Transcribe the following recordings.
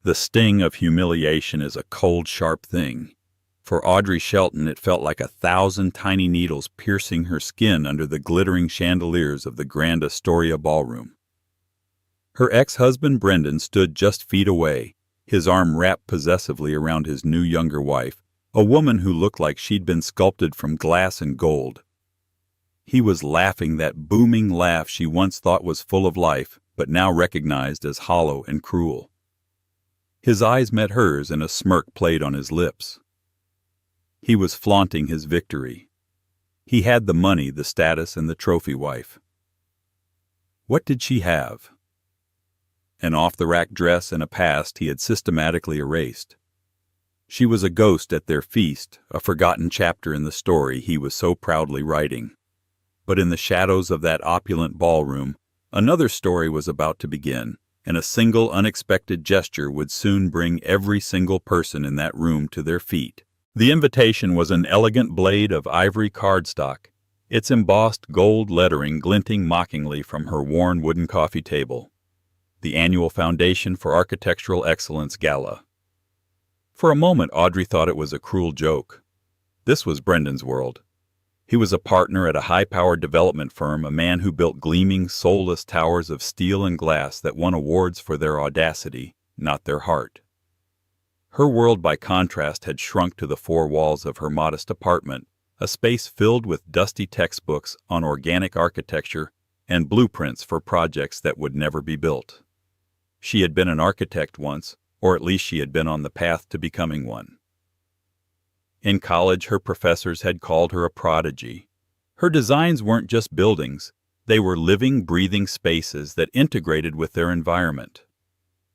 The sting of humiliation is a cold, sharp thing. For Audrey Shelton, it felt like 1,000 tiny needles piercing her skin under the glittering chandeliers of the Grand Astoria ballroom. Her ex-husband Brendan stood just feet away, his arm wrapped possessively around his new younger wife, a woman who looked like she'd been sculpted from glass and gold. He was laughing that booming laugh she once thought was full of life, but now recognized as hollow and cruel. His eyes met hers and a smirk played on his lips. He was flaunting his victory. He had the money, the status, and the trophy wife. What did she have? An off-the-rack dress and a past he had systematically erased. She was a ghost at their feast, a forgotten chapter in the story he was so proudly writing. But in the shadows of that opulent ballroom, another story was about to begin, and a single unexpected gesture would soon bring every single person in that room to their feet. The invitation was an elegant blade of ivory cardstock, its embossed gold lettering glinting mockingly from her worn wooden coffee table. The annual Foundation for Architectural Excellence Gala. For a moment, Audrey thought it was a cruel joke. This was Brendan's world. He was a partner at a high-powered development firm, a man who built gleaming, soulless towers of steel and glass that won awards for their audacity, not their heart. Her world, by contrast, had shrunk to the four walls of her modest apartment, a space filled with dusty textbooks on organic architecture and blueprints for projects that would never be built. She had been an architect once, or at least she had been on the path to becoming one. In college, her professors had called her a prodigy. Her designs weren't just buildings, they were living, breathing spaces that integrated with their environment.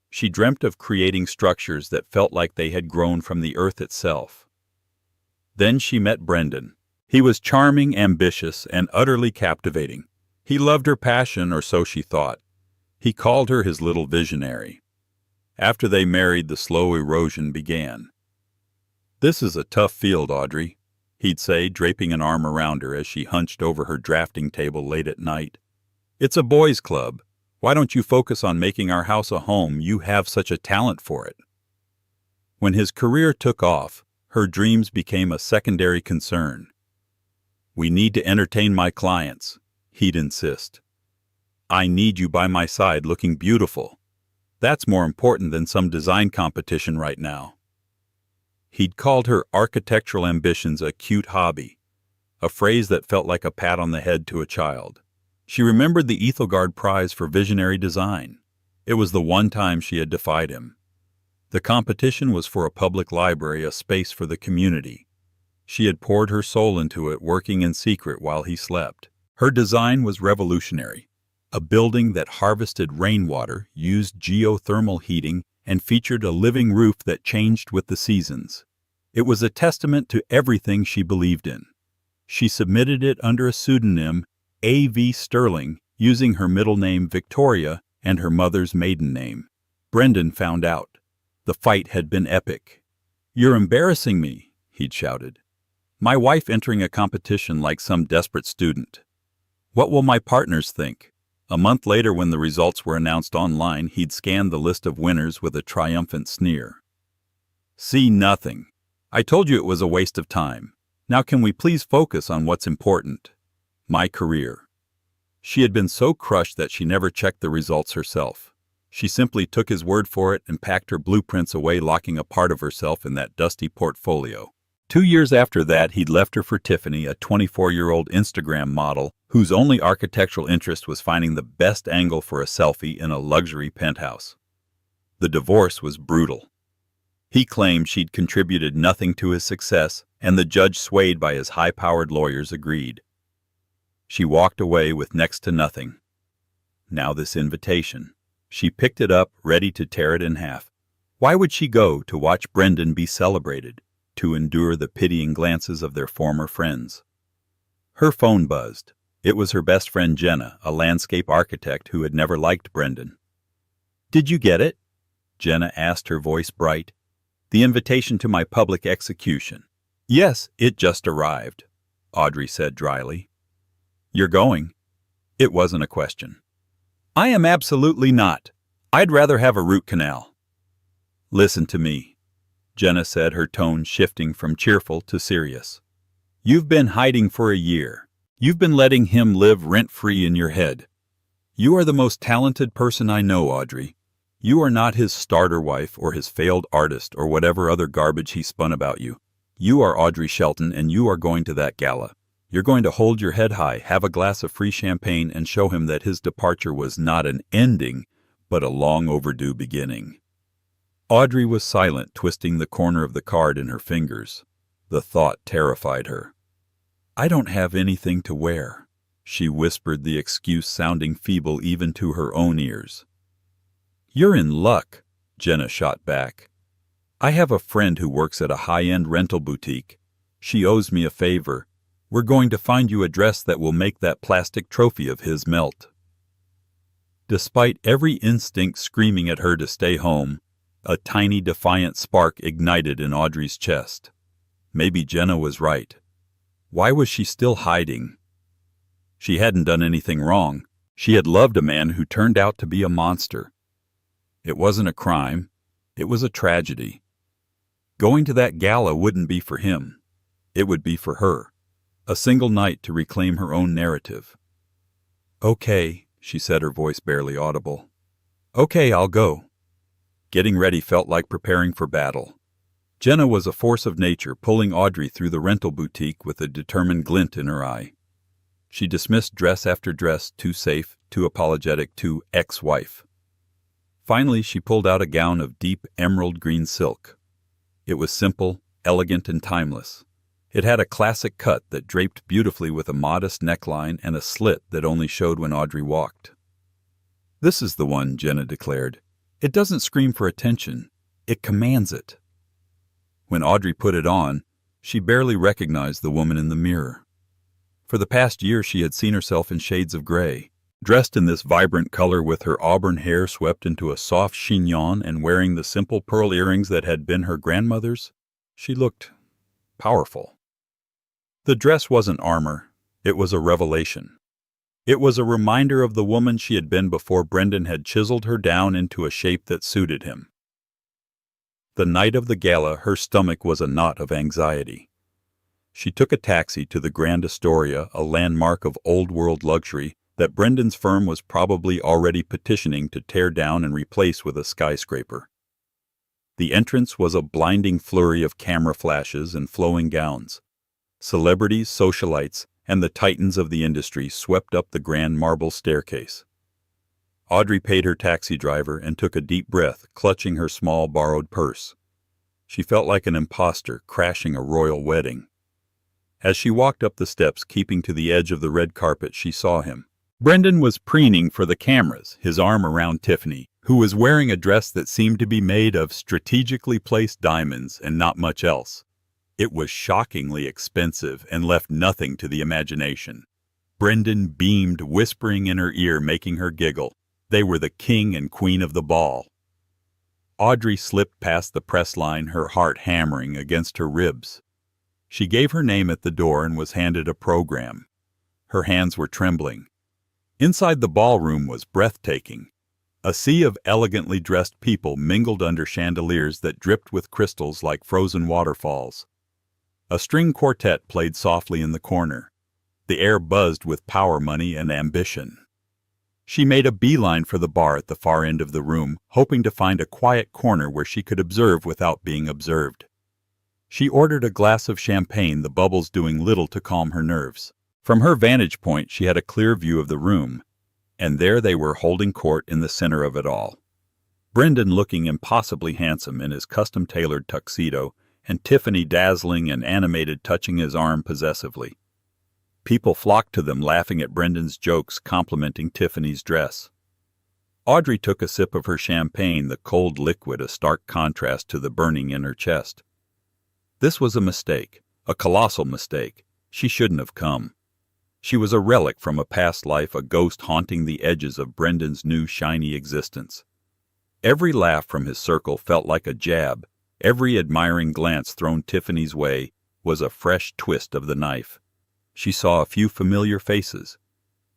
She dreamt of creating structures that felt like they had grown from the earth itself. Then she met Brendan. He was charming, ambitious, and utterly captivating. He loved her passion, or so she thought. He called her his little visionary. After they married, the slow erosion began. "This is a tough field, Audrey," he'd say, draping an arm around her as she hunched over her drafting table late at night. "It's a boys' club. Why don't you focus on making our house a home? You have such a talent for it." When his career took off, her dreams became a secondary concern. "We need to entertain my clients," he'd insist. "I need you by my side looking beautiful. That's more important than some design competition right now." He'd called her architectural ambitions a cute hobby, a phrase that felt like a pat on the head to a child. She remembered the Ethelgard Prize for Visionary Design. It was the one time she had defied him. The competition was for a public library, a space for the community. She had poured her soul into it, working in secret while he slept. Her design was revolutionary. A building that harvested rainwater, used geothermal heating, and featured a living roof that changed with the seasons. It was a testament to everything she believed in. She submitted it under a pseudonym, A.V. Sterling, using her middle name Victoria and her mother's maiden name. Brendan found out. The fight had been epic. "You're embarrassing me," he'd shouted. "My wife entering a competition like some desperate student. What will my partners think?" A month later, when the results were announced online, he'd scanned the list of winners with a triumphant sneer. "See nothing. I told you it was a waste of time. Now can we please focus on what's important? My career." She had been so crushed that she never checked the results herself. She simply took his word for it and packed her blueprints away, locking a part of herself in that dusty portfolio. 2 years after that, he'd left her for Tiffany, a 24-year-old Instagram model whose only architectural interest was finding the best angle for a selfie in a luxury penthouse. The divorce was brutal. He claimed she'd contributed nothing to his success, and the judge, swayed by his high-powered lawyers, agreed. She walked away with next to nothing. Now this invitation. She picked it up, ready to tear it in half. Why would she go to watch Brendan be celebrated, to endure the pitying glances of their former friends? Her phone buzzed. It was her best friend Jenna, a landscape architect who had never liked Brendan. "Did you get it?" Jenna asked, her voice bright. "The invitation to my public execution." "Yes, it just arrived," Audrey said dryly. "You're going?" It wasn't a question. "I am absolutely not. I'd rather have a root canal." Listen to me, Jenna said, her tone shifting from cheerful to serious. You've been hiding for a year. You've been letting him live rent-free in your head. You are the most talented person I know, Audrey. You are not his starter wife or his failed artist or whatever other garbage he spun about you. You are Audrey Shelton, and you are going to that gala. You're going to hold your head high, have a glass of free champagne, and show him that his departure was not an ending, but a long overdue beginning. Audrey was silent, twisting the corner of the card in her fingers. The thought terrified her. I don't have anything to wear, she whispered, the excuse sounding feeble even to her own ears. You're in luck, Jenna shot back. I have a friend who works at a high-end rental boutique. She owes me a favor. We're going to find you a dress that will make that plastic trophy of his melt. Despite every instinct screaming at her to stay home, a tiny defiant spark ignited in Audrey's chest. Maybe Jenna was right. Why was she still hiding? She hadn't done anything wrong. She had loved a man who turned out to be a monster. It wasn't a crime. It was a tragedy. Going to that gala wouldn't be for him. It would be for her. A single night to reclaim her own narrative. Okay, she said, her voice barely audible. Okay, I'll go. Getting ready felt like preparing for battle. Jenna was a force of nature, pulling Audrey through the rental boutique with a determined glint in her eye. She dismissed dress after dress, too safe, too apologetic, too ex-wife. Finally, she pulled out a gown of deep emerald green silk. It was simple, elegant, and timeless. It had a classic cut that draped beautifully with a modest neckline and a slit that only showed when Audrey walked. This is the one, Jenna declared. It doesn't scream for attention. It commands it. When Audrey put it on, she barely recognized the woman in the mirror. For the past year, she had seen herself in shades of gray. Dressed in this vibrant color with her auburn hair swept into a soft chignon and wearing the simple pearl earrings that had been her grandmother's, she looked powerful. The dress wasn't armor. It was a revelation. It was a reminder of the woman she had been before Brendan had chiseled her down into a shape that suited him. The night of the gala, her stomach was a knot of anxiety. She took a taxi to the Grand Astoria, a landmark of old-world luxury that Brendan's firm was probably already petitioning to tear down and replace with a skyscraper. The entrance was a blinding flurry of camera flashes and flowing gowns. Celebrities, socialites, and the titans of the industry swept up the grand marble staircase. Audrey paid her taxi driver and took a deep breath, clutching her small borrowed purse. She felt like an imposter crashing a royal wedding. As she walked up the steps, keeping to the edge of the red carpet, she saw him. Brendan was preening for the cameras, his arm around Tiffany, who was wearing a dress that seemed to be made of strategically placed diamonds and not much else. It was shockingly expensive and left nothing to the imagination. Brendan beamed, whispering in her ear, making her giggle. They were the king and queen of the ball. Audrey slipped past the press line, her heart hammering against her ribs. She gave her name at the door and was handed a program. Her hands were trembling. Inside the ballroom was breathtaking. A sea of elegantly dressed people mingled under chandeliers that dripped with crystals like frozen waterfalls. A string quartet played softly in the corner. The air buzzed with power, money, and ambition. She made a beeline for the bar at the far end of the room, hoping to find a quiet corner where she could observe without being observed. She ordered a glass of champagne, the bubbles doing little to calm her nerves. From her vantage point, she had a clear view of the room, and there they were holding court in the center of it all. Brendan looking impossibly handsome in his custom-tailored tuxedo, and Tiffany dazzling and animated, touching his arm possessively. People flocked to them, laughing at Brendan's jokes, complimenting Tiffany's dress. Audrey took a sip of her champagne, the cold liquid a stark contrast to the burning in her chest. This was a mistake, a colossal mistake. She shouldn't have come. She was a relic from a past life, a ghost haunting the edges of Brendan's new shiny existence. Every laugh from his circle felt like a jab. Every admiring glance thrown Tiffany's way was a fresh twist of the knife. She saw a few familiar faces.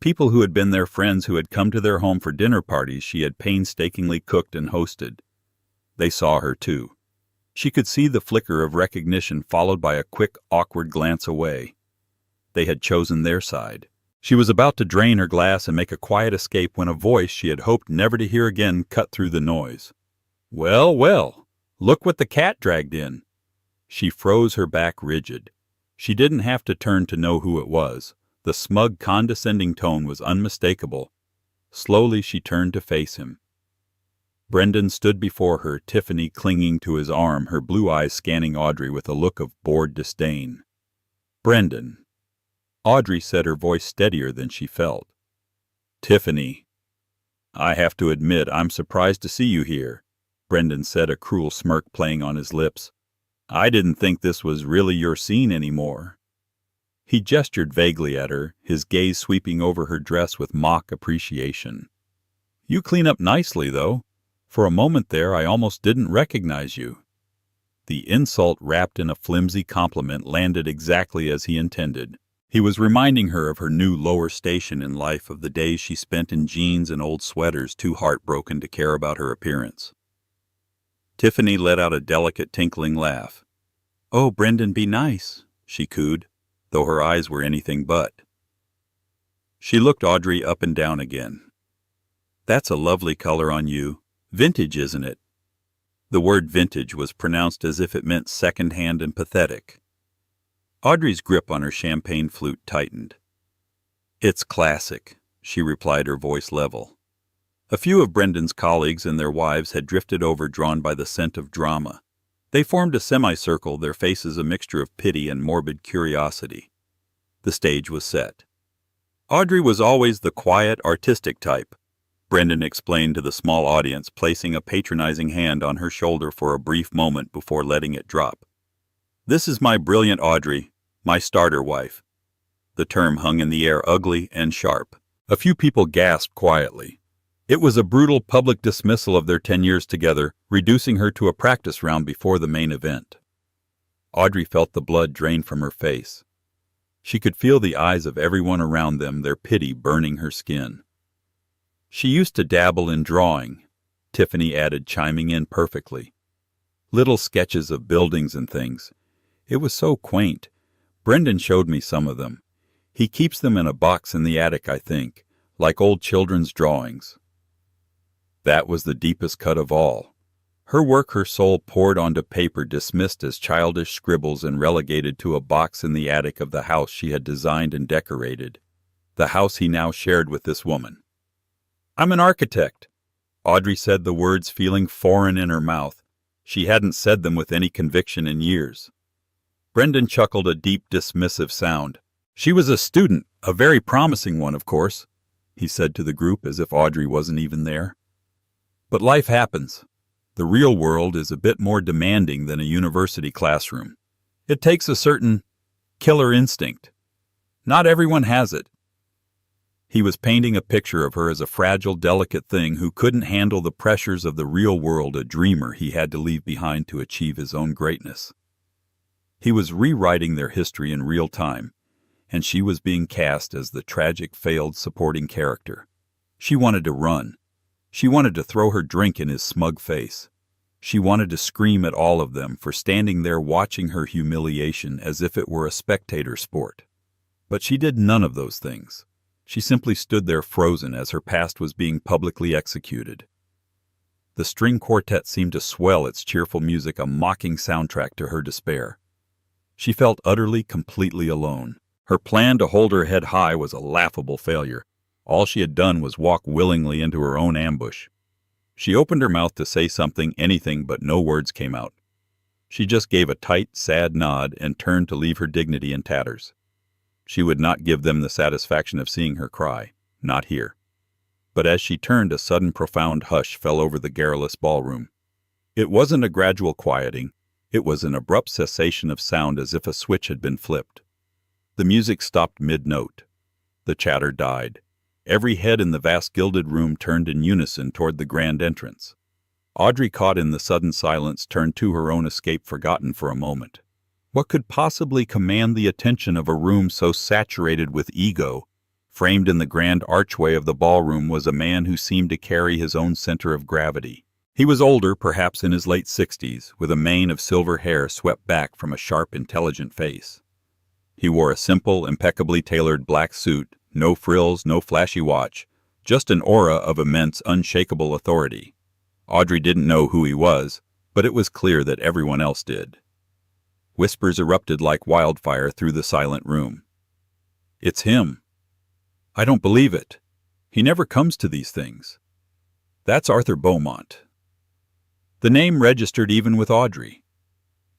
People who had been their friends, who had come to their home for dinner parties she had painstakingly cooked and hosted. They saw her too. She could see the flicker of recognition followed by a quick, awkward glance away. They had chosen their side. She was about to drain her glass and make a quiet escape when a voice she had hoped never to hear again cut through the noise. "Well, well, look what the cat dragged in." She froze, her back rigid. She didn't have to turn to know who it was. The smug, condescending tone was unmistakable. Slowly she turned to face him. Brendan stood before her, Tiffany clinging to his arm, her blue eyes scanning Audrey with a look of bored disdain. "Brendan." Audrey said, her voice steadier than she felt. "Tiffany." "I have to admit, I'm surprised to see you here," Brendan said, a cruel smirk playing on his lips. "I didn't think this was really your scene anymore." He gestured vaguely at her, his gaze sweeping over her dress with mock appreciation. "You clean up nicely, though. For a moment there, I almost didn't recognize you." The insult wrapped in a flimsy compliment landed exactly as he intended. He was reminding her of her new lower station in life, of the days she spent in jeans and old sweaters, too heartbroken to care about her appearance. Tiffany let out a delicate, tinkling laugh. "Oh, Brendan, be nice," she cooed, though her eyes were anything but. She looked Audrey up and down again. "That's a lovely color on you. Vintage, isn't it?" The word vintage was pronounced as if it meant second-hand and pathetic. Audrey's grip on her champagne flute tightened. "It's classic," she replied, her voice level. A few of Brendan's colleagues and their wives had drifted over, drawn by the scent of drama. They formed a semicircle, their faces a mixture of pity and morbid curiosity. The stage was set. Audrey was always the quiet, artistic type, Brendan explained to the small audience, placing a patronizing hand on her shoulder for a brief moment before letting it drop. "This is my brilliant Audrey, my starter wife." The term hung in the air, ugly and sharp. A few people gasped quietly. It was a brutal public dismissal of their 10 years together, reducing her to a practice round before the main event. Audrey felt the blood drain from her face. She could feel the eyes of everyone around them, their pity burning her skin. "She used to dabble in drawing," Tiffany added, chiming in perfectly. "Little sketches of buildings and things. It was so quaint. Brendan showed me some of them. He keeps them in a box in the attic, I think, like old children's drawings." That was the deepest cut of all. Her work her soul poured onto paper, dismissed as childish scribbles and relegated to a box in the attic of the house she had designed and decorated, the house he now shared with this woman. "I'm an architect," Audrey said, the words feeling foreign in her mouth. She hadn't said them with any conviction in years. Brendan chuckled, a deep, dismissive sound. "She was a student, a very promising one, of course," he said to the group as if Audrey wasn't even there. "But life happens. The real world is a bit more demanding than a university classroom. It takes a certain killer instinct. Not everyone has it." He was painting a picture of her as a fragile, delicate thing who couldn't handle the pressures of the real world, a dreamer he had to leave behind to achieve his own greatness. He was rewriting their history in real time, and she was being cast as the tragic, failed supporting character. She wanted to run. She wanted to throw her drink in his smug face. She wanted to scream at all of them for standing there watching her humiliation as if it were a spectator sport. But she did none of those things. She simply stood there frozen as her past was being publicly executed. The string quartet seemed to swell its cheerful music, a mocking soundtrack to her despair. She felt utterly, completely alone. Her plan to hold her head high was a laughable failure. All she had done was walk willingly into her own ambush. She opened her mouth to say something, anything, but no words came out. She just gave a tight, sad nod and turned to leave her dignity in tatters. She would not give them the satisfaction of seeing her cry, not here. But as she turned, a sudden profound hush fell over the garrulous ballroom. It wasn't a gradual quieting, it was an abrupt cessation of sound, as if a switch had been flipped. The music stopped mid-note. The chatter died. Every head in the vast gilded room turned in unison toward the grand entrance. Audrey, caught in the sudden silence, turned to her own escape, forgotten for a moment. What could possibly command the attention of a room so saturated with ego? Framed in the grand archway of the ballroom was a man who seemed to carry his own center of gravity. He was older, perhaps in his late 60s, with a mane of silver hair swept back from a sharp, intelligent face. He wore a simple, impeccably tailored black suit, no frills, no flashy watch, just an aura of immense, unshakable authority. Audrey didn't know who he was, but it was clear that everyone else did. Whispers erupted like wildfire through the silent room. "It's him." "I don't believe it. He never comes to these things." "That's Arthur Beaumont." The name registered even with Audrey.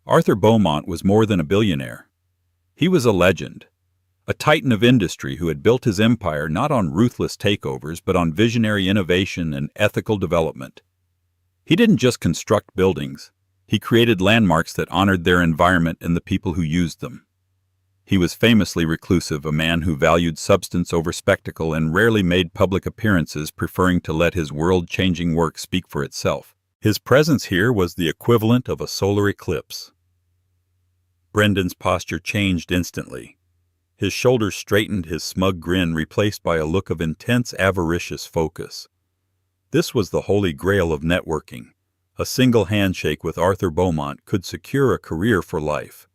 Arthur Beaumont was more than a billionaire. He was a legend, a titan of industry who had built his empire not on ruthless takeovers but on visionary innovation and ethical development. He didn't just construct buildings. He created landmarks that honored their environment and the people who used them. He was famously reclusive, a man who valued substance over spectacle and rarely made public appearances, preferring to let his world-changing work speak for itself. His presence here was the equivalent of a solar eclipse. Brendan's posture changed instantly. His shoulders straightened, his smug grin replaced by a look of intense, avaricious focus. This was the holy grail of networking. A single handshake with Arthur Beaumont could secure a career for life.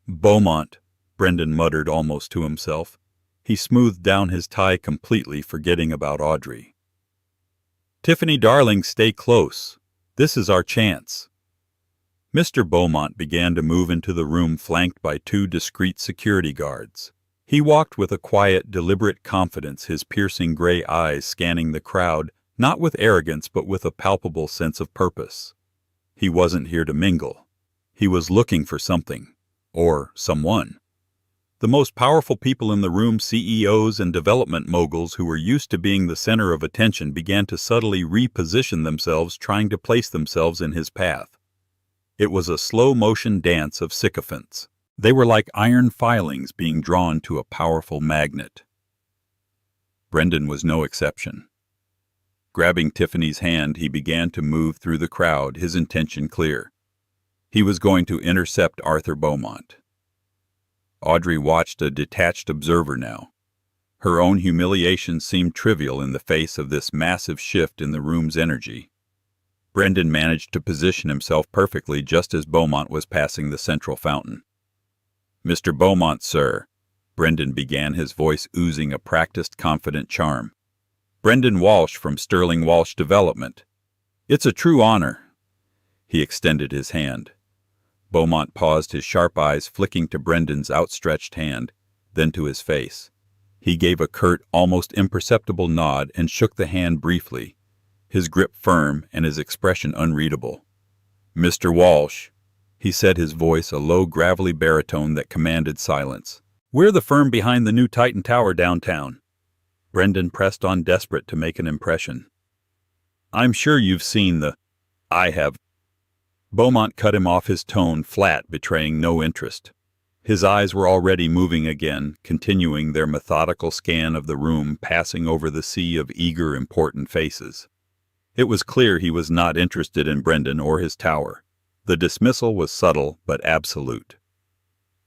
"Beaumont," Brendan muttered almost to himself. He smoothed down his tie completely, forgetting about Audrey. "Tiffany, darling, stay close. This is our chance." Mr. Beaumont began to move into the room, flanked by two discreet security guards. He walked with a quiet, deliberate confidence, his piercing gray eyes scanning the crowd, not with arrogance but with a palpable sense of purpose. He wasn't here to mingle. He was looking for something. Or someone. The most powerful people in the room, CEOs and development moguls who were used to being the center of attention, began to subtly reposition themselves, trying to place themselves in his path. It was a slow-motion dance of sycophants. They were like iron filings being drawn to a powerful magnet. Brendan was no exception. Grabbing Tiffany's hand, he began to move through the crowd, his intention clear. He was going to intercept Arthur Beaumont. Audrey watched, a detached observer now. Her own humiliation seemed trivial in the face of this massive shift in the room's energy. Brendan managed to position himself perfectly just as Beaumont was passing the central fountain. "Mr. Beaumont, sir," Brendan began, his voice oozing a practiced, confident charm. "Brendan Walsh from Sterling Walsh Development. It's a true honor." He extended his hand. Beaumont paused, his sharp eyes flicking to Brendan's outstretched hand, then to his face. He gave a curt, almost imperceptible nod and shook the hand briefly, his grip firm and his expression unreadable. "Mr. Walsh," he said, his voice a low, gravelly baritone that commanded silence. "We're the firm behind the new Titan Tower downtown." Brendan pressed on, desperate to make an impression. "I'm sure you've seen the—" "I have." Beaumont cut him off, his tone flat, betraying no interest. His eyes were already moving again, continuing their methodical scan of the room, passing over the sea of eager, important faces. It was clear he was not interested in Brendan or his tower. The dismissal was subtle but absolute.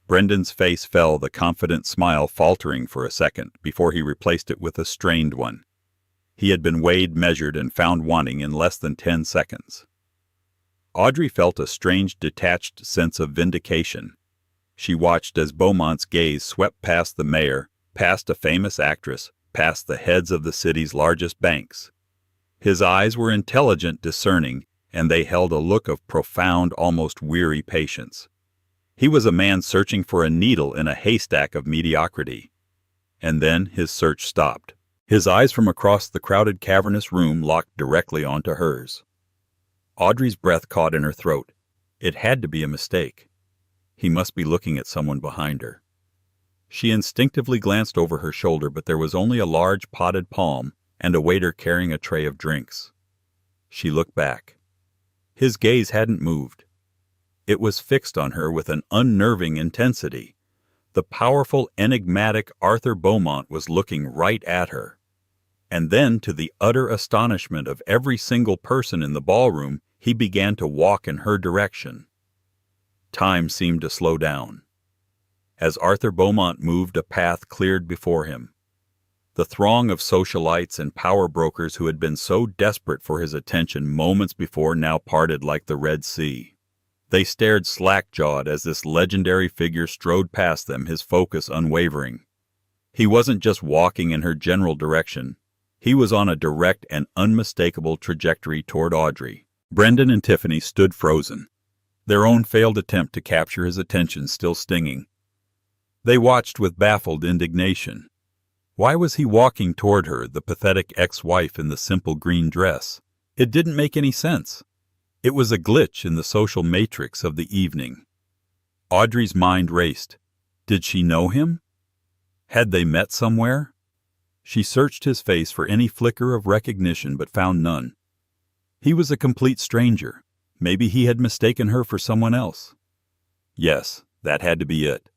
Brendan's face fell, the confident smile faltering for a second before he replaced it with a strained one. He had been weighed, measured, and found wanting in less than 10 seconds. Audrey felt a strange, detached sense of vindication. She watched as Beaumont's gaze swept past the mayor, past a famous actress, past the heads of the city's largest banks. His eyes were intelligent, discerning, and they held a look of profound, almost weary patience. He was a man searching for a needle in a haystack of mediocrity. And then his search stopped. His eyes from across the crowded, cavernous room locked directly onto hers. Audrey's breath caught in her throat. It had to be a mistake. He must be looking at someone behind her. She instinctively glanced over her shoulder, but there was only a large potted palm and a waiter carrying a tray of drinks. She looked back. His gaze hadn't moved. It was fixed on her with an unnerving intensity. The powerful, enigmatic Arthur Beaumont was looking right at her. And then, to the utter astonishment of every single person in the ballroom, he began to walk in her direction. Time seemed to slow down. As Arthur Beaumont moved, a path cleared before him. The throng of socialites and power brokers who had been so desperate for his attention moments before now parted like the Red Sea. They stared slack-jawed as this legendary figure strode past them, his focus unwavering. He wasn't just walking in her general direction. He was on a direct and unmistakable trajectory toward Audrey. Brendan and Tiffany stood frozen, their own failed attempt to capture his attention still stinging. They watched with baffled indignation. Why was he walking toward her, the pathetic ex-wife in the simple green dress? It didn't make any sense. It was a glitch in the social matrix of the evening. Audrey's mind raced. Did she know him? Had they met somewhere? She searched his face for any flicker of recognition but found none. He was a complete stranger. Maybe he had mistaken her for someone else. Yes, that had to be it.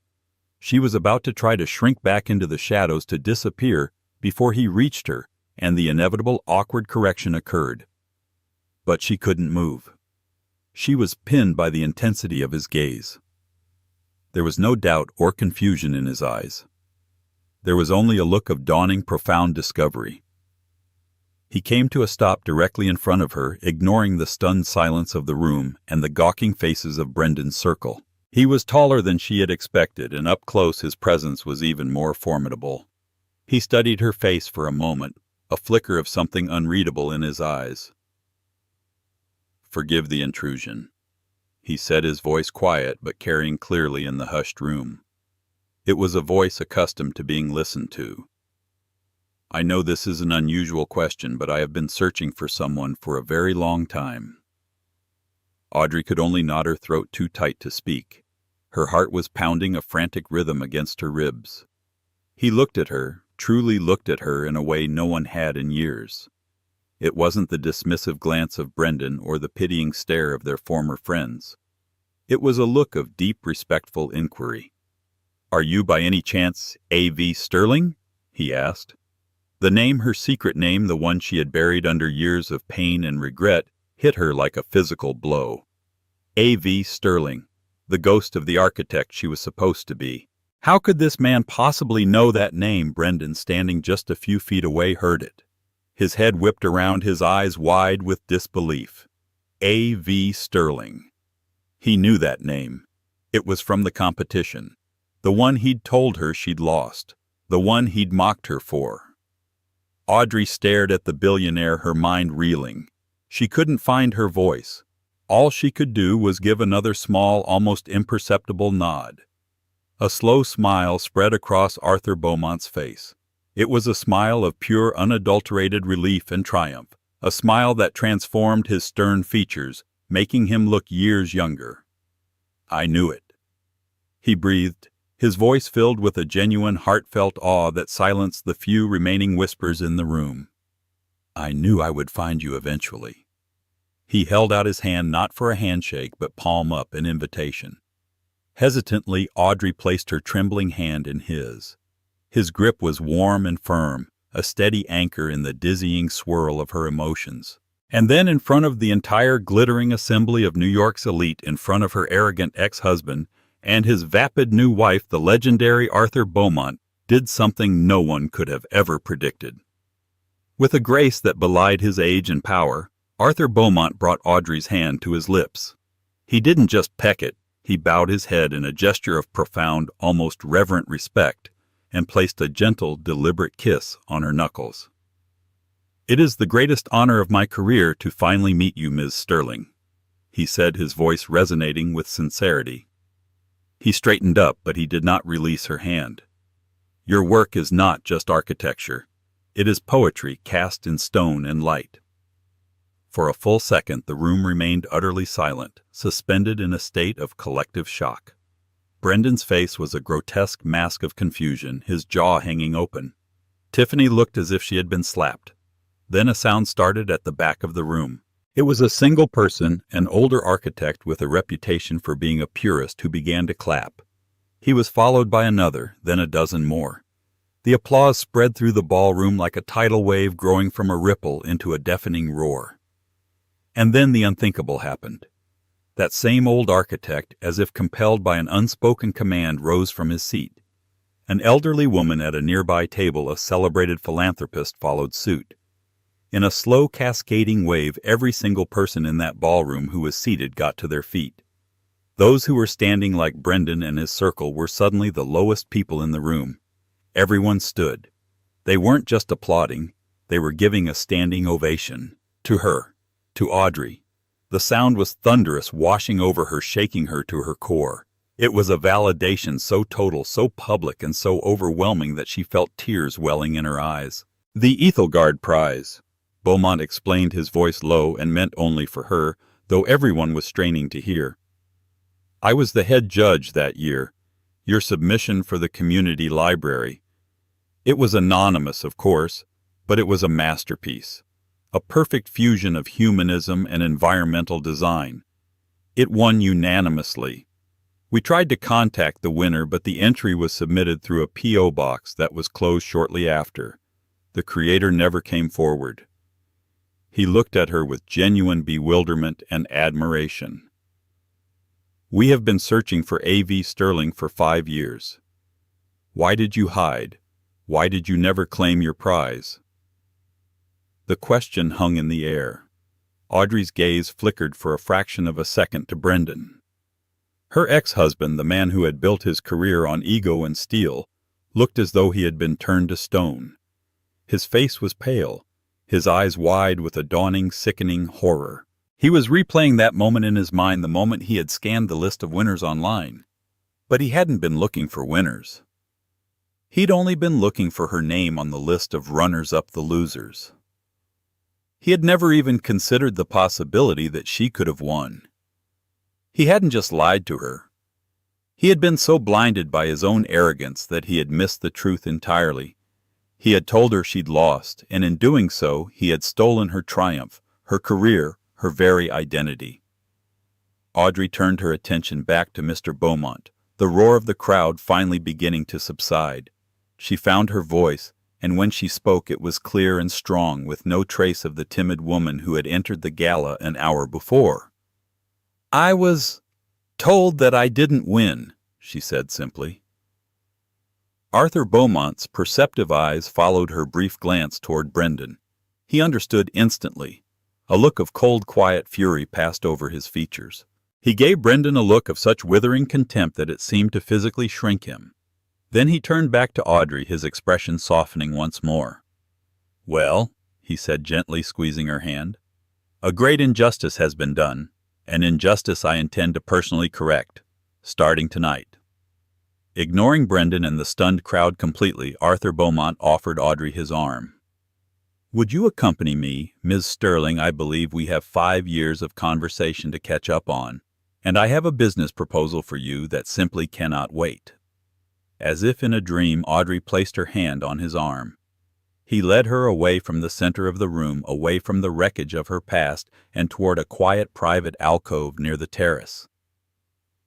She was about to try to shrink back into the shadows to disappear before he reached her, and the inevitable awkward correction occurred. But she couldn't move. She was pinned by the intensity of his gaze. There was no doubt or confusion in his eyes. There was only a look of dawning profound discovery. He came to a stop directly in front of her, ignoring the stunned silence of the room and the gawking faces of Brendan's circle. He was taller than she had expected, and up close his presence was even more formidable. He studied her face for a moment, a flicker of something unreadable in his eyes. "Forgive the intrusion," he said, his voice quiet but carrying clearly in the hushed room. It was a voice accustomed to being listened to. "I know this is an unusual question, but I have been searching for someone for a very long time." Audrey could only knot her throat too tight to speak. Her heart was pounding a frantic rhythm against her ribs. He looked at her, truly looked at her in a way no one had in years. It wasn't the dismissive glance of Brendan or the pitying stare of their former friends. It was a look of deep, respectful inquiry. "Are you by any chance A.V. Sterling?" he asked. The name, her secret name, the one she had buried under years of pain and regret, hit her like a physical blow. A.V. Sterling, the ghost of the architect she was supposed to be. How could this man possibly know that name? Brendan, standing just a few feet away, heard it. His head whipped around, his eyes wide with disbelief. A.V. Sterling. He knew that name. It was from the competition. The one he'd told her she'd lost. The one he'd mocked her for. Audrey stared at the billionaire, her mind reeling. She couldn't find her voice. All she could do was give another small, almost imperceptible nod. A slow smile spread across Arthur Beaumont's face. It was a smile of pure, unadulterated relief and triumph, a smile that transformed his stern features, making him look years younger. "I knew it," he breathed, his voice filled with a genuine, heartfelt awe that silenced the few remaining whispers in the room. "I knew I would find you eventually." He held out his hand, not for a handshake, but palm up, an invitation. Hesitantly, Audrey placed her trembling hand in his. His grip was warm and firm, a steady anchor in the dizzying swirl of her emotions. And then, in front of the entire glittering assembly of New York's elite, in front of her arrogant ex-husband and his vapid new wife, the legendary Arthur Beaumont did something no one could have ever predicted. With a grace that belied his age and power, Arthur Beaumont brought Audrey's hand to his lips. He didn't just peck it, he bowed his head in a gesture of profound, almost reverent respect, and placed a gentle, deliberate kiss on her knuckles. "It is the greatest honor of my career to finally meet you, Ms. Sterling," he said, his voice resonating with sincerity. He straightened up, but he did not release her hand. "Your work is not just architecture. It is poetry cast in stone and light." For a full second the room remained utterly silent, suspended in a state of collective shock. Brendan's face was a grotesque mask of confusion, his jaw hanging open. Tiffany looked as if she had been slapped. Then a sound started at the back of the room. It was a single person, an older architect with a reputation for being a purist, who began to clap. He was followed by another, then a dozen more. The applause spread through the ballroom like a tidal wave growing from a ripple into a deafening roar. And then the unthinkable happened. That same old architect, as if compelled by an unspoken command, rose from his seat. An elderly woman at a nearby table, a celebrated philanthropist, followed suit. In a slow, cascading wave, every single person in that ballroom who was seated got to their feet. Those who were standing like Brendan and his circle were suddenly the lowest people in the room. Everyone stood. They weren't just applauding, they were giving a standing ovation. To her. To Audrey. The sound was thunderous, washing over her, shaking her to her core. It was a validation so total, so public, and so overwhelming that she felt tears welling in her eyes. The Ethelgard Prize. Beaumont explained, his voice low and meant only for her, though everyone was straining to hear. I was the head judge that year. Your submission for the community library. It was anonymous, of course, but it was a masterpiece. A perfect fusion of humanism and environmental design. It won unanimously. We tried to contact the winner, but the entry was submitted through a P.O. box that was closed shortly after. The creator never came forward. He looked at her with genuine bewilderment and admiration. We have been searching for A.V. Sterling for 5 years. Why did you hide? Why did you never claim your prize? The question hung in the air. Audrey's gaze flickered for a fraction of a second to Brendan. Her ex-husband, the man who had built his career on ego and steel, looked as though he had been turned to stone. His face was pale, his eyes wide with a dawning, sickening horror. He was replaying that moment in his mind, the moment he had scanned the list of winners online. But he hadn't been looking for winners. He'd only been looking for her name on the list of runners-up, the losers. He had never even considered the possibility that she could have won. He hadn't just lied to her. He had been so blinded by his own arrogance that he had missed the truth entirely. He had told her she'd lost, and in doing so, he had stolen her triumph, her career, her very identity. Audrey turned her attention back to Mr. Beaumont, the roar of the crowd finally beginning to subside. She found her voice, and when she spoke it was clear and strong, with no trace of the timid woman who had entered the gala an hour before. I was told that I didn't win, she said simply. Arthur Beaumont's perceptive eyes followed her brief glance toward Brendan. He understood instantly. A look of cold, quiet fury passed over his features. He gave Brendan a look of such withering contempt that it seemed to physically shrink him. Then he turned back to Audrey, his expression softening once more. Well, he said gently, squeezing her hand, a great injustice has been done, an injustice I intend to personally correct, starting tonight. Ignoring Brendan and the stunned crowd completely, Arthur Beaumont offered Audrey his arm. Would you accompany me, Ms. Sterling? I believe we have 5 years of conversation to catch up on, and I have a business proposal for you that simply cannot wait. As if in a dream, Audrey placed her hand on his arm. He led her away from the center of the room, away from the wreckage of her past, and toward a quiet private alcove near the terrace.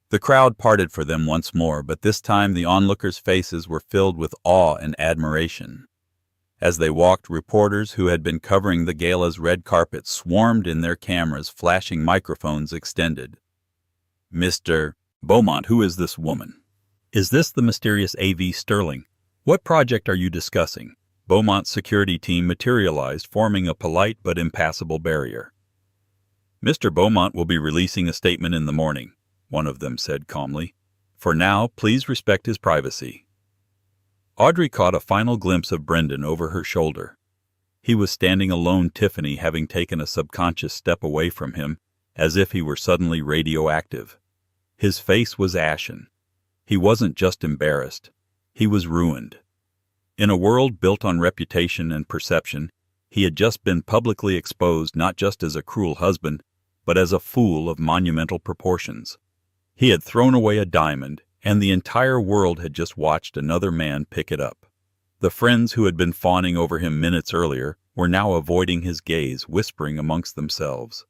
The crowd parted for them once more, but this time the onlookers' faces were filled with awe and admiration. As they walked, reporters who had been covering the gala's red carpet swarmed in, their cameras flashing, microphones extended. Mr. Beaumont, who is this woman? Is this the mysterious A.V. Sterling? What project are you discussing? Beaumont's security team materialized, forming a polite but impassable barrier. Mr. Beaumont will be releasing a statement in the morning, one of them said calmly. For now, please respect his privacy. Audrey caught a final glimpse of Brendan over her shoulder. He was standing alone, Tiffany having taken a subconscious step away from him, as if he were suddenly radioactive. His face was ashen. He wasn't just embarrassed. He was ruined. In a world built on reputation and perception, he had just been publicly exposed not just as a cruel husband, but as a fool of monumental proportions. He had thrown away a diamond, and the entire world had just watched another man pick it up. The friends who had been fawning over him minutes earlier were now avoiding his gaze, whispering amongst themselves.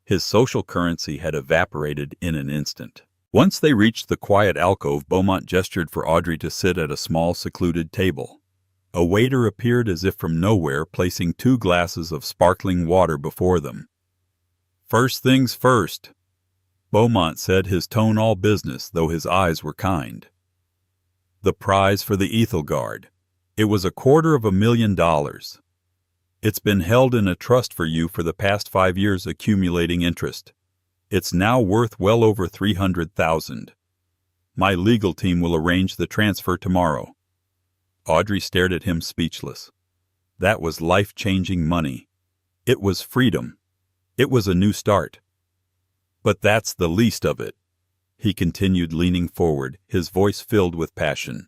His social currency had evaporated in an instant. Once they reached the quiet alcove, Beaumont gestured for Audrey to sit at a small, secluded table. A waiter appeared as if from nowhere, placing 2 glasses of sparkling water before them. First things first, Beaumont said, his tone all business, though his eyes were kind. The prize for the Ethelgard. It was $250,000. It's been held in a trust for you for the past 5 years, accumulating interest. It's now worth well over $300,000. My legal team will arrange the transfer tomorrow. Audrey stared at him speechless. That was life-changing money. It was freedom. It was a new start. But that's the least of it, he continued, leaning forward, his voice filled with passion.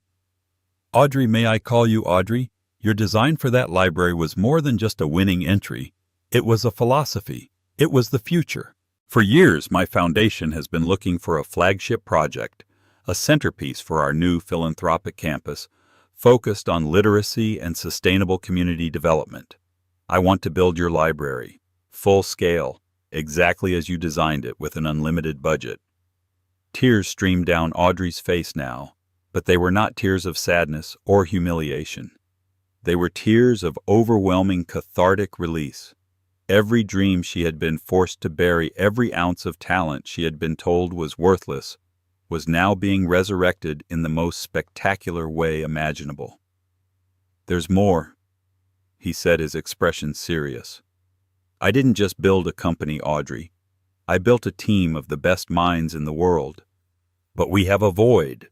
Audrey, may I call you Audrey? Your design for that library was more than just a winning entry. It was a philosophy. It was the future. For years, my foundation has been looking for a flagship project, a centerpiece for our new philanthropic campus, focused on literacy and sustainable community development. I want to build your library, full scale, exactly as you designed it, with an unlimited budget. Tears streamed down Audrey's face now, but they were not tears of sadness or humiliation. They were tears of overwhelming cathartic release. Every dream she had been forced to bury, every ounce of talent she had been told was worthless, was now being resurrected in the most spectacular way imaginable. There's more, he said, his expression serious. I didn't just build a company, Audrey. I built a team of the best minds in the world. But we have a void.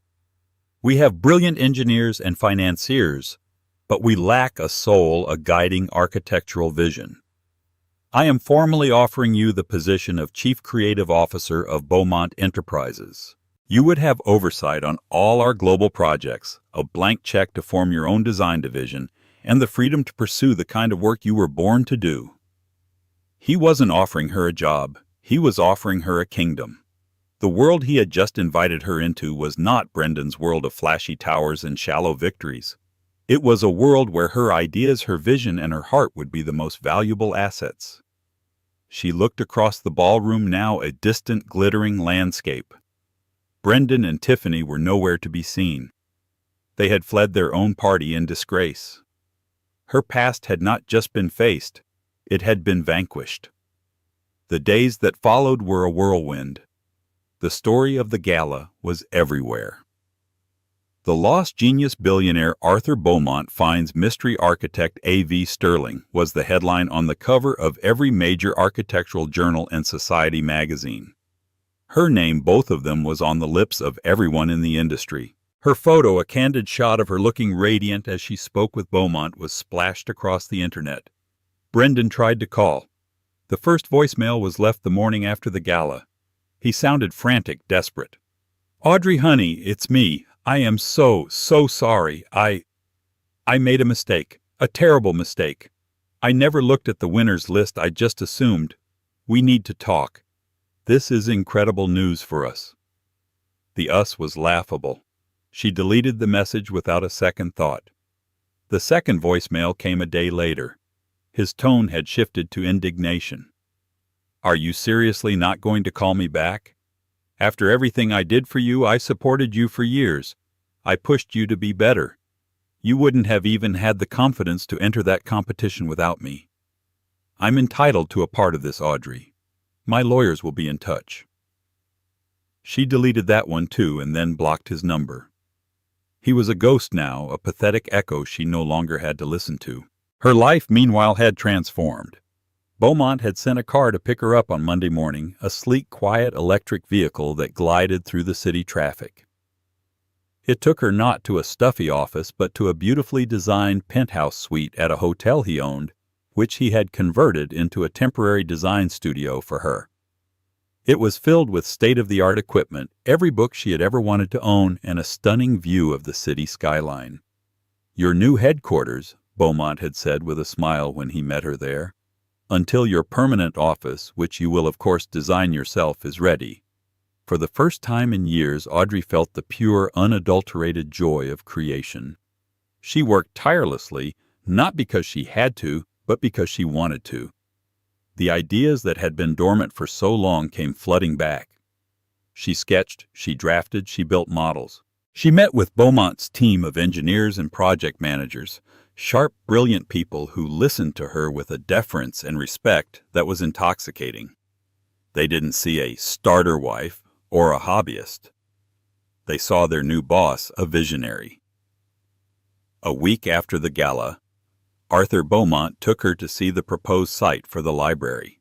We have brilliant engineers and financiers, but we lack a soul, a guiding architectural vision. I am formally offering you the position of Chief Creative Officer of Beaumont Enterprises. You would have oversight on all our global projects, a blank check to form your own design division, and the freedom to pursue the kind of work you were born to do. He wasn't offering her a job. He was offering her a kingdom. The world he had just invited her into was not Brendan's world of flashy towers and shallow victories. It was a world where her ideas, her vision, and her heart would be the most valuable assets. She looked across the ballroom, now a distant, glittering landscape. Brendan and Tiffany were nowhere to be seen. They had fled their own party in disgrace. Her past had not just been faced, it had been vanquished. The days that followed were a whirlwind. The story of the gala was everywhere. The lost genius billionaire Arthur Beaumont finds mystery architect A.V. Sterling was the headline on the cover of every major architectural journal and society magazine. Her name, both of them, was on the lips of everyone in the industry. Her photo, a candid shot of her looking radiant as she spoke with Beaumont, was splashed across the internet. Brendan tried to call. The first voicemail was left the morning after the gala. He sounded frantic, desperate. Audrey, honey, it's me. I am so sorry. I made a mistake. A terrible mistake. I never looked at the winners list. I just assumed. We need to talk. This is incredible news for us. The us was laughable. She deleted the message without a second thought. The second voicemail came a day later. His tone had shifted to indignation. Are you seriously not going to call me back? After everything I did for you, I supported you for years. I pushed you to be better. You wouldn't have even had the confidence to enter that competition without me. I'm entitled to a part of this, Audrey. My lawyers will be in touch. She deleted that one too and then blocked his number. He was a ghost now, a pathetic echo she no longer had to listen to. Her life, meanwhile, had transformed. Beaumont had sent a car to pick her up on Monday morning, a sleek, quiet electric vehicle that glided through the city traffic. It took her not to a stuffy office, but to a beautifully designed penthouse suite at a hotel he owned, which he had converted into a temporary design studio for her. It was filled with state-of-the-art equipment, every book she had ever wanted to own, and a stunning view of the city skyline. Your new headquarters, Beaumont had said with a smile when he met her there, until your permanent office, which you will of course design yourself, is ready. For the first time in years, Audrey felt the pure, unadulterated joy of creation. She worked tirelessly, not because she had to, but because she wanted to. The ideas that had been dormant for so long came flooding back. She sketched, she drafted, she built models. She met with Beaumont's team of engineers and project managers, sharp, brilliant people who listened to her with a deference and respect that was intoxicating. They didn't see a starter wife or a hobbyist. They saw their new boss a visionary. A week after the gala, Arthur Beaumont took her to see the proposed site for the library.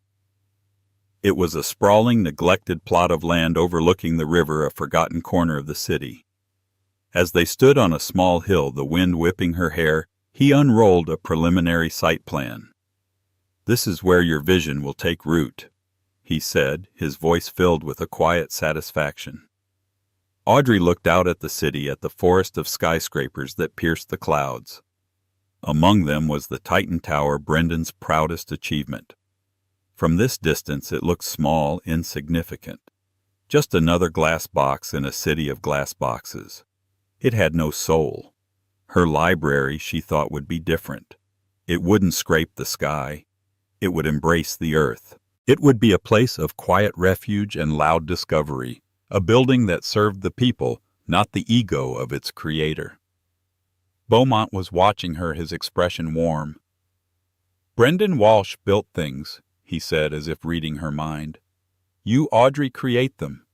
It was a sprawling, neglected plot of land overlooking the river, a forgotten corner of the city. As they stood on a small hill, the wind whipping her hair, he unrolled a preliminary site plan. "This is where your vision will take root," he said, his voice filled with a quiet satisfaction. Audrey looked out at the city, at the forest of skyscrapers that pierced the clouds. Among them was the Titan Tower, Brendan's proudest achievement. From this distance it looked small, insignificant. Just another glass box in a city of glass boxes. It had no soul. Her library, she thought, would be different. It wouldn't scrape the sky. It would embrace the earth. It would be a place of quiet refuge and loud discovery, a building that served the people, not the ego of its creator. Beaumont was watching her, his expression warm. "Brendan Walsh built things," he said, as if reading her mind. "You, Audrey, create them.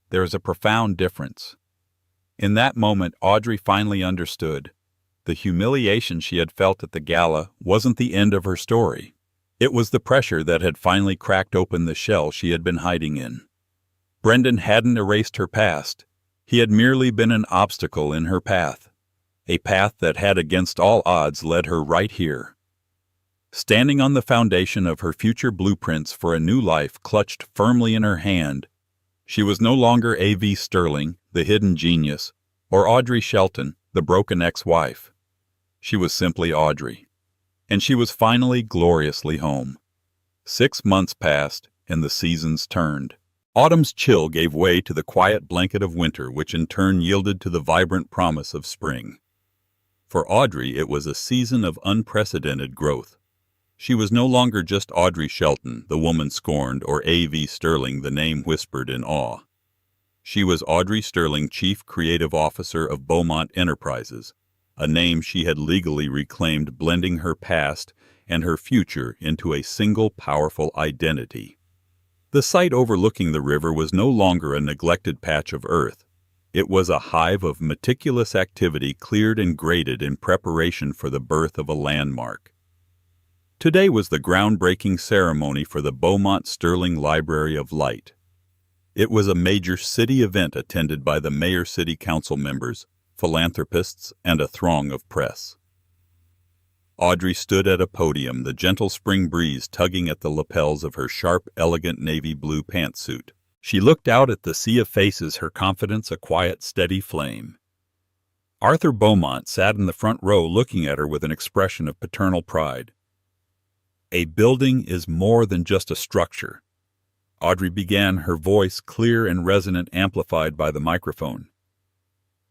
There is a profound difference." In that moment, Audrey finally understood. The humiliation she had felt at the gala wasn't the end of her story. It was the pressure that had finally cracked open the shell she had been hiding in. Brendan hadn't erased her past. He had merely been an obstacle in her path. A path that had, against all odds, led her right here. Standing on the foundation of her future blueprints for a new life clutched firmly in her hand, she was no longer A.V. Sterling, the hidden genius, or Audrey Shelton, the broken ex-wife. She was simply Audrey. And she was finally gloriously home. 6 months passed, and the seasons turned. Autumn's chill gave way to the quiet blanket of winter, which in turn yielded to the vibrant promise of spring. For Audrey, it was a season of unprecedented growth. She was no longer just Audrey Shelton, the woman scorned, or A.V. Sterling, the name whispered in awe. She was Audrey Sterling, Chief Creative Officer of Beaumont Enterprises, a name she had legally reclaimed, blending her past and her future into a single powerful identity. The site overlooking the river was no longer a neglected patch of earth. It was a hive of meticulous activity, cleared and graded in preparation for the birth of a landmark. Today was the groundbreaking ceremony for the Beaumont Sterling Library of Light. It was a major city event attended by the mayor, city council members, philanthropists, and a throng of press. Audrey stood at a podium, the gentle spring breeze tugging at the lapels of her sharp, elegant navy blue pantsuit. She looked out at the sea of faces, her confidence a quiet, steady flame. Arthur Beaumont sat in the front row looking at her with an expression of paternal pride. "A building is more than just a structure," Audrey began, her voice clear and resonant, amplified by the microphone.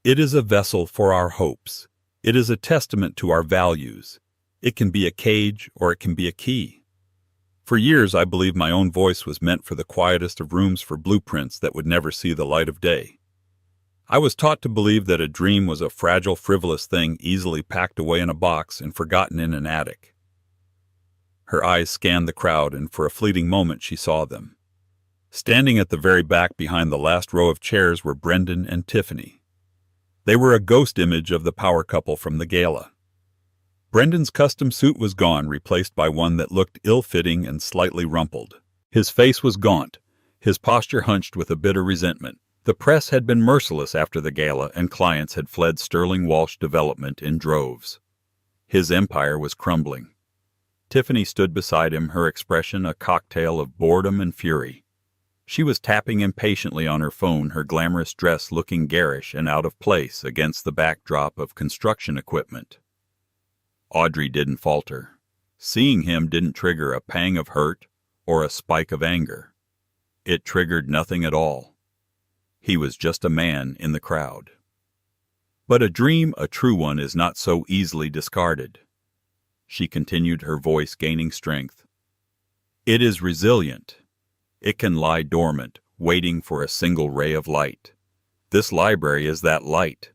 "It is a vessel for our hopes. It is a testament to our values. It can be a cage or it can be a key. For years, I believed my own voice was meant for the quietest of rooms, for blueprints that would never see the light of day. I was taught to believe that a dream was a fragile, frivolous thing easily packed away in a box and forgotten in an attic." Her eyes scanned the crowd, and for a fleeting moment she saw them. Standing at the very back behind the last row of chairs were Brendan and Tiffany. They were a ghost image of the power couple from the gala. Brendan's custom suit was gone, replaced by one that looked ill-fitting and slightly rumpled. His face was gaunt, his posture hunched with a bitter resentment. The press had been merciless after the gala, and clients had fled Sterling Walsh Development in droves. His empire was crumbling. Tiffany stood beside him, her expression a cocktail of boredom and fury. She was tapping impatiently on her phone, her glamorous dress looking garish and out of place against the backdrop of construction equipment. Audrey didn't falter. Seeing him didn't trigger a pang of hurt or a spike of anger. It triggered nothing at all. He was just a man in the crowd. But a dream, a true one, is not so easily discarded. She continued, her voice gaining strength. It is resilient. It can lie dormant, waiting for a single ray of light. This library is that light.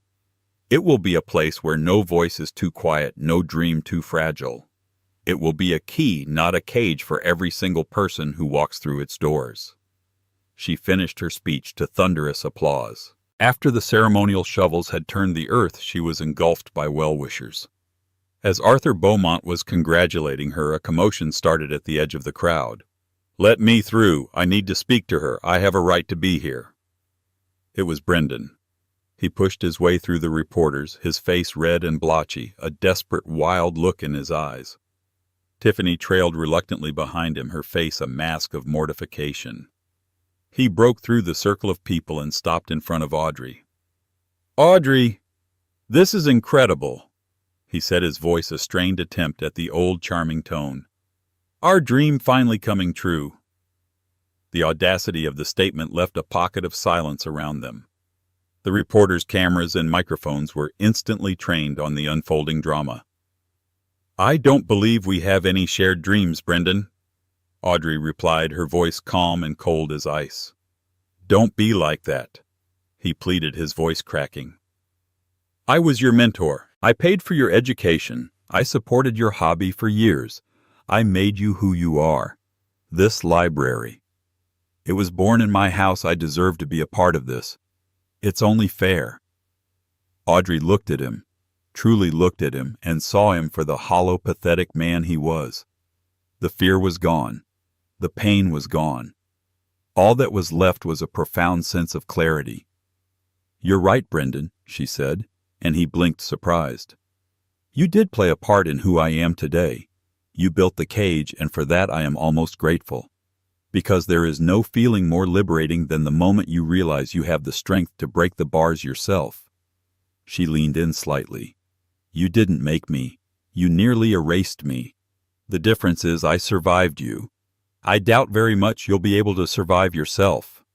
It will be a place where no voice is too quiet, no dream too fragile. It will be a key, not a cage, for every single person who walks through its doors. She finished her speech to thunderous applause. After the ceremonial shovels had turned the earth, she was engulfed by well-wishers. As Arthur Beaumont was congratulating her, a commotion started at the edge of the crowd. "Let me through. I need to speak to her. I have a right to be here." It was Brendan. He pushed his way through the reporters, his face red and blotchy, a desperate, wild look in his eyes. Tiffany trailed reluctantly behind him, her face a mask of mortification. He broke through the circle of people and stopped in front of Audrey. "Audrey, this is incredible," he said, his voice a strained attempt at the old charming tone. "Our dream finally coming true." The audacity of the statement left a pocket of silence around them. The reporters' cameras and microphones were instantly trained on the unfolding drama. "I don't believe we have any shared dreams, Brendan," Audrey replied, her voice calm and cold as ice. "Don't be like that," he pleaded, his voice cracking. "I was your mentor. I paid for your education. I supported your hobby for years. I made you who you are. This library. It was born in my house. I deserve to be a part of this. It's only fair." Audrey looked at him, truly looked at him, and saw him for the hollow, pathetic man he was. The fear was gone. The pain was gone. All that was left was a profound sense of clarity. "You're right, Brendan," she said, and he blinked, surprised. "You did play a part in who I am today. You built the cage, and for that I am almost grateful. Because there is no feeling more liberating than the moment you realize you have the strength to break the bars yourself." She leaned in slightly. "You didn't make me. You nearly erased me. The difference is I survived you. I doubt very much you'll be able to survive yourself."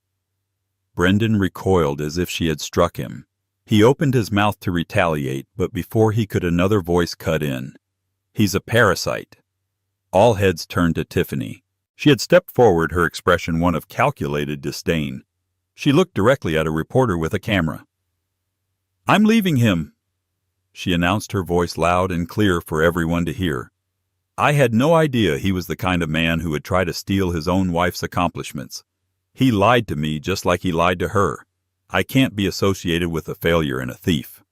Brendan recoiled as if she had struck him. He opened his mouth to retaliate, but before he could, another voice cut in. "He's a parasite." All heads turned to Tiffany. She had stepped forward, her expression one of calculated disdain. She looked directly at a reporter with a camera. "I'm leaving him," she announced, her voice loud and clear for everyone to hear. "I had no idea he was the kind of man who would try to steal his own wife's accomplishments. He lied to me just like he lied to her. I can't be associated with a failure and a thief."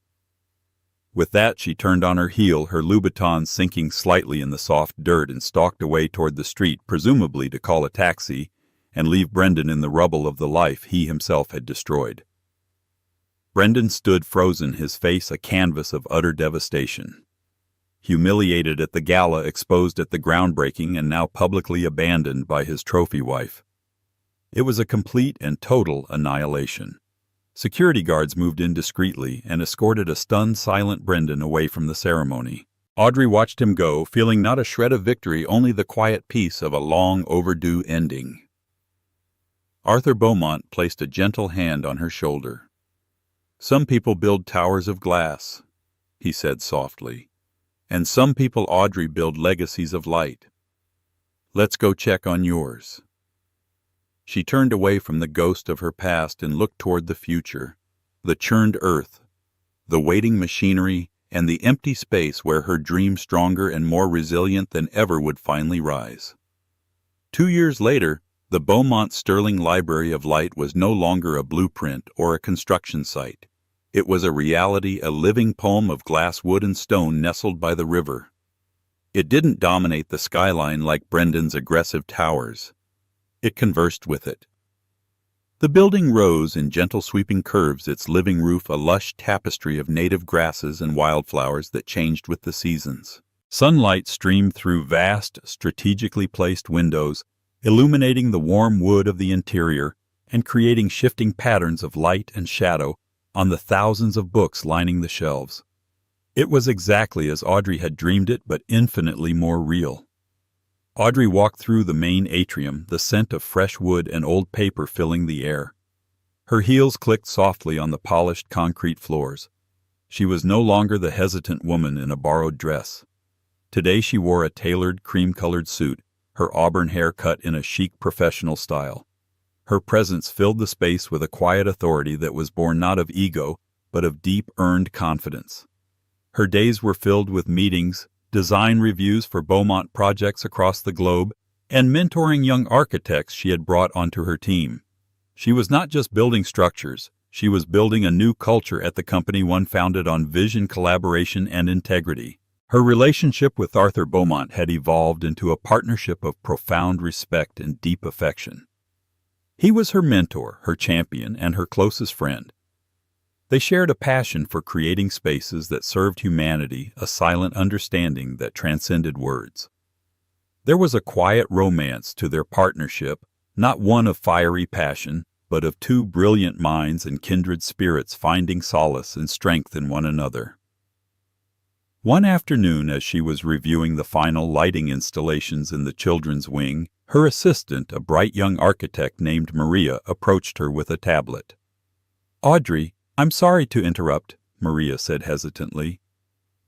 With that, she turned on her heel, her Louboutins sinking slightly in the soft dirt, and stalked away toward the street, presumably to call a taxi and leave Brendan in the rubble of the life he himself had destroyed. Brendan stood frozen, his face a canvas of utter devastation. Humiliated at the gala, exposed at the groundbreaking, and now publicly abandoned by his trophy wife. It was a complete and total annihilation. Security guards moved in discreetly and escorted a stunned, silent Brendan away from the ceremony. Audrey watched him go, feeling not a shred of victory, only the quiet peace of a long overdue ending. Arthur Beaumont placed a gentle hand on her shoulder. "Some people build towers of glass," he said softly. "And some people, Audrey, build legacies of light. Let's go check on yours." She turned away from the ghost of her past and looked toward the future, the churned earth, the waiting machinery, and the empty space where her dream, stronger and more resilient than ever, would finally rise. 2 years later, the Beaumont Sterling Library of Light was no longer a blueprint or a construction site. It was a reality, a living poem of glass, wood, and stone nestled by the river. It didn't dominate the skyline like Brendan's aggressive towers. It conversed with it. The building rose in gentle sweeping curves, its living roof a lush tapestry of native grasses and wildflowers that changed with the seasons. Sunlight streamed through vast, strategically placed windows, illuminating the warm wood of the interior and creating shifting patterns of light and shadow on the thousands of books lining the shelves. It was exactly as Audrey had dreamed it, but infinitely more real. Audrey walked through the main atrium, the scent of fresh wood and old paper filling the air. Her heels clicked softly on the polished concrete floors. She was no longer the hesitant woman in a borrowed dress. Today she wore a tailored, cream-colored suit, her auburn hair cut in a chic professional style. Her presence filled the space with a quiet authority that was born not of ego, but of deep, earned confidence. Her days were filled with meetings, design reviews for Beaumont projects across the globe, and mentoring young architects she had brought onto her team. She was not just building structures, She was building a new culture at the company, one founded on vision, collaboration, and integrity. Her relationship with Arthur Beaumont had evolved into a partnership of profound respect and deep affection. He was her mentor, her champion, and her closest friend. They shared a passion for creating spaces that served humanity, a silent understanding that transcended words. There was a quiet romance to their partnership, not one of fiery passion, but of two brilliant minds and kindred spirits finding solace and strength in one another. One afternoon, as she was reviewing the final lighting installations in the children's wing, her assistant, a bright young architect named Maria, approached her with a tablet. "Audrey, I'm sorry to interrupt," Maria said hesitantly,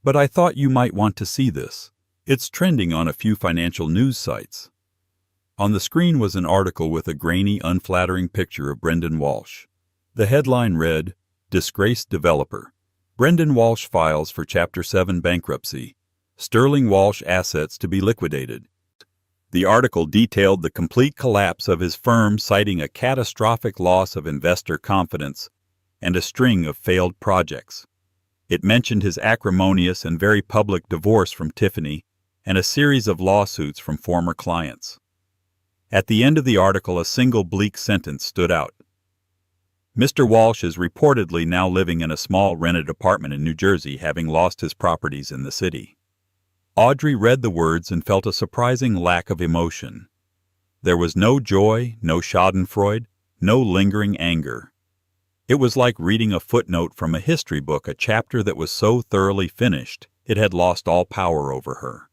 "but I thought you might want to see this. It's trending on a few financial news sites." On the screen was an article with a grainy, unflattering picture of Brendan Walsh. The headline read, "Disgraced Developer. Brendan Walsh files for Chapter 7 bankruptcy. Sterling Walsh assets to be liquidated." The article detailed the complete collapse of his firm, citing a catastrophic loss of investor confidence and a string of failed projects. It mentioned his acrimonious and very public divorce from Tiffany and a series of lawsuits from former clients. At the end of the article, a single bleak sentence stood out. "Mr. Walsh is reportedly now living in a small rented apartment in New Jersey, having lost his properties in the city." Audrey read the words and felt a surprising lack of emotion. There was no joy, no schadenfreude, no lingering anger. It was like reading a footnote from a history book, a chapter that was so thoroughly finished it had lost all power over her.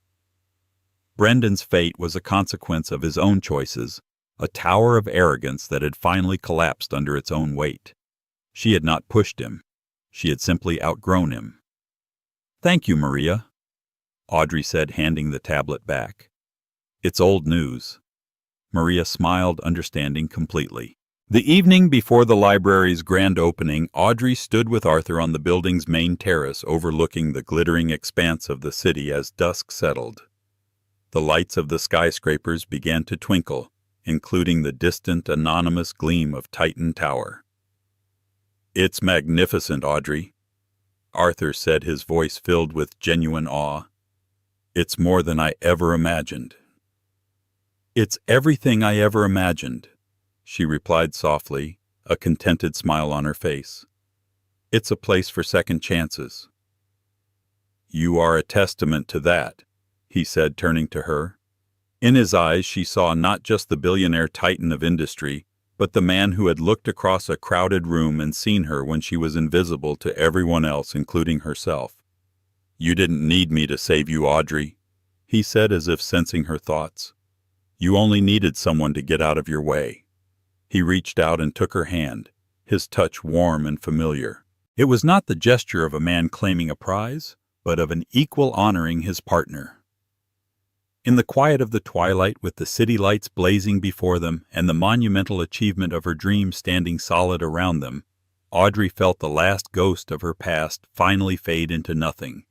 Brendan's fate was a consequence of his own choices, a tower of arrogance that had finally collapsed under its own weight. She had not pushed him. She had simply outgrown him. "Thank you, Maria," Audrey said, handing the tablet back. "It's old news." Maria smiled, understanding completely. The evening before the library's grand opening, Audrey stood with Arthur on the building's main terrace overlooking the glittering expanse of the city as dusk settled. The lights of the skyscrapers began to twinkle, including the distant, anonymous gleam of Titan Tower. "It's magnificent, Audrey," Arthur said, his voice filled with genuine awe. "It's more than I ever imagined." "It's everything I ever imagined," she replied softly, a contented smile on her face. "It's a place for second chances." "You are a testament to that," he said, turning to her. In his eyes she saw not just the billionaire titan of industry, but the man who had looked across a crowded room and seen her when she was invisible to everyone else, including herself. "You didn't need me to save you, Audrey," he said, as if sensing her thoughts. "You only needed someone to get out of your way." He reached out and took her hand, his touch warm and familiar. It was not the gesture of a man claiming a prize, but of an equal honoring his partner. In the quiet of the twilight, with the city lights blazing before them and the monumental achievement of her dream standing solid around them, Audrey felt the last ghost of her past finally fade into nothing.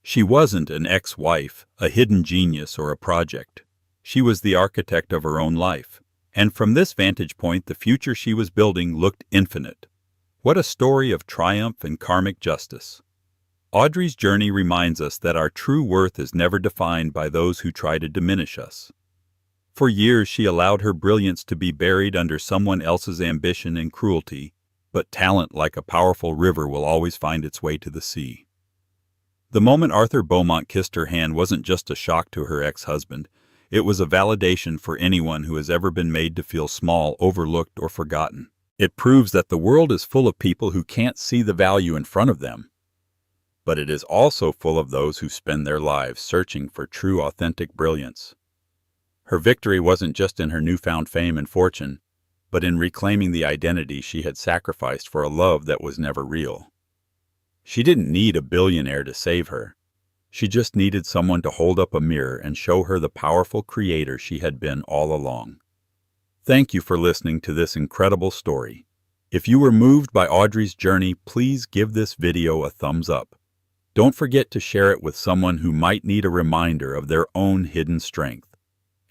She wasn't an ex-wife, a hidden genius, or a project. She was the architect of her own life, and from this vantage point the future she was building looked infinite. What a story of triumph and karmic justice! Audrey's journey reminds us that our true worth is never defined by those who try to diminish us. For years she allowed her brilliance to be buried under someone else's ambition and cruelty, but talent, like a powerful river, will always find its way to the sea. The moment Arthur Beaumont kissed her hand wasn't just a shock to her ex-husband. It was a validation for anyone who has ever been made to feel small, overlooked, or forgotten. It proves that the world is full of people who can't see the value in front of them. But it is also full of those who spend their lives searching for true, authentic brilliance. Her victory wasn't just in her newfound fame and fortune, but in reclaiming the identity she had sacrificed for a love that was never real. She didn't need a billionaire to save her. She just needed someone to hold up a mirror and show her the powerful creator she had been all along. Thank you for listening to this incredible story. If you were moved by Audrey's journey, please give this video a thumbs up. Don't forget to share it with someone who might need a reminder of their own hidden strength.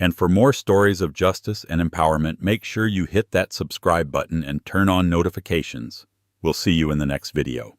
And for more stories of justice and empowerment, make sure you hit that subscribe button and turn on notifications. We'll see you in the next video.